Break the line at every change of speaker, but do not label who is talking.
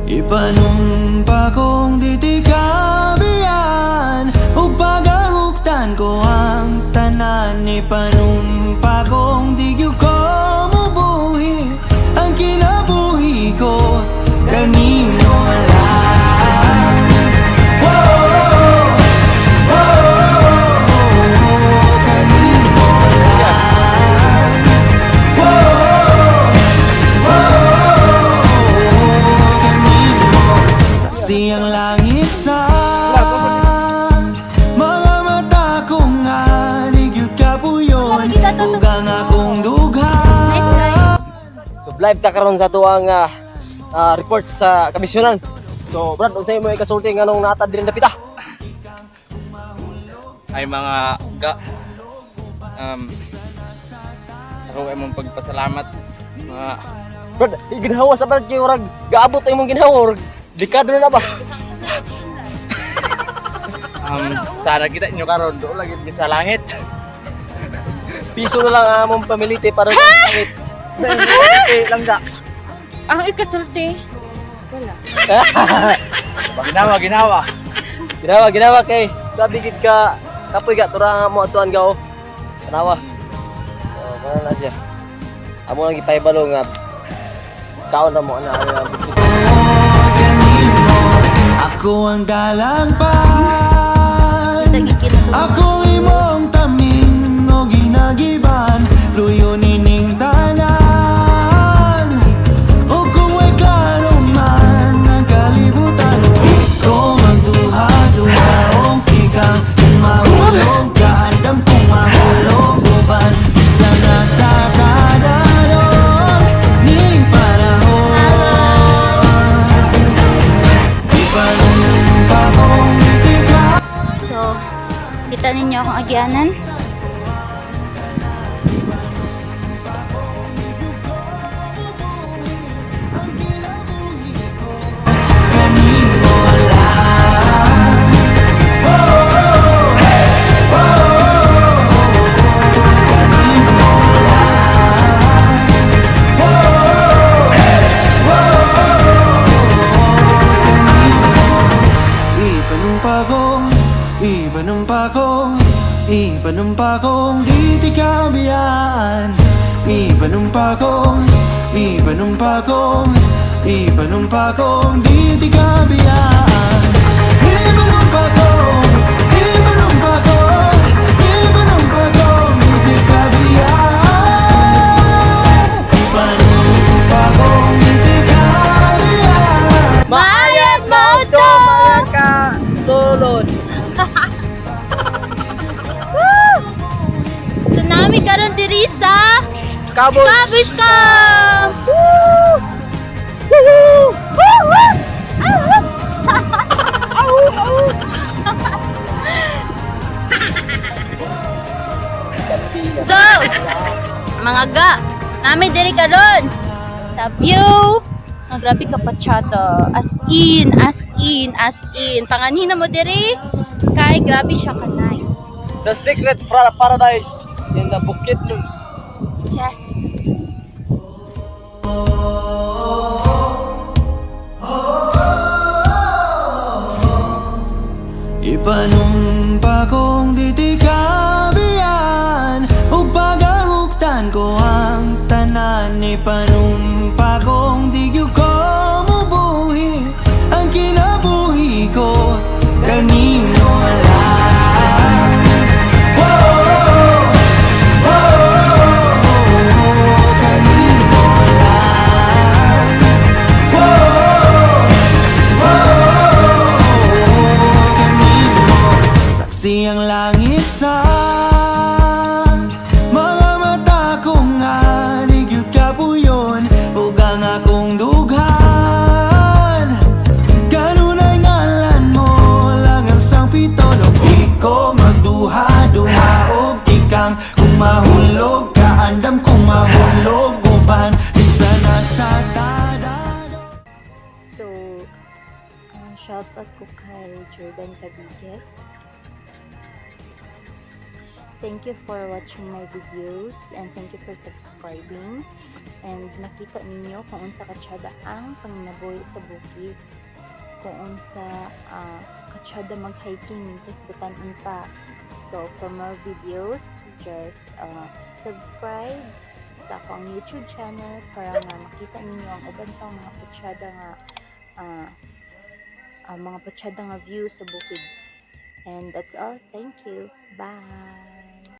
Ipanumpa kong ditikabian ug pagahuktan ko ang tanan. Ipanumpa kong di gyud ko mubuhi ang kinabuhi ko kanimo lang. Kanimo lang. Saksi ang langit sa mga mata ko nga nigyud kapuyon ug ang akong dughan.
Nice guys.
So live ta karon sa tuwang report sa komisyonan. So Brad, unsay mo ikasulti nganong natad diri dapita?
Ay mga ako ay mong pagpasalamat mga
Brad, ginhawa sa Brad kay urag gaabot ay mong ginhawa. Dekada na ba?
sana kita nyo karon do lagi sa langit.
Piso na lang among pamilite para sa langit.
Langga.
Ang ikasulti. Wala.
Ginawa.
Ginawa kay grabe gid ka kapoy ga tura mo atuan gao. Tanawa. Oh, kana na siya. Amo lagi paibalo nga kaon na mo ana ang
Ako ang dalang pa,
Kita
ako imong taming o ginagiban, luyo nining tanan. O kung ay klaro man ang kalibutan, ikaw magduha-duha o kikang mahulog ka, andam kong mahulog uban. Sana sa kadalong nining panahon. Ipanumpa kong ikaw.
So, kita ninyo akong agyanan.
Kanimo lang. Kanimo lang. Ipanumpa kong ditikabian. Ipanumpa kong ditikabian. Ipanumpa kong ditikabian. Ipanumpa kong ditikabian.
Mayag mo to!
ka sulod.
So, nami karon diri sa
Kabos.
Kabis Camp! So, mga ga, nami diri karon sa view. Ang grabe ka pa chata. As in. Panganhin na mo diri kay grabe siya ka nice.
The secret paradise in the Bukit Nun.
Yes.
Ipanumpa kong ditikabian ug pagahuktan ko ang tanan. Ipanumpa kong di gyud ko mubuhi ang kinabuhi ko kanimo lang. Kanimo lang. Kanimo
Shoutout ko kay Jordan Cavigues. Thank you for watching my videos and thank you for subscribing. And nakita ninyo kung unsa katsada ang panginabuhi sa bukid. Kung unsa katsada mag-hiking mintas butanon pa. So for more videos, just subscribe sa akong YouTube channel para nga makita ninyo ang uban pang mga patsyada nga mga patsyada nga view sa bukid. And that's all. Thank you. Bye.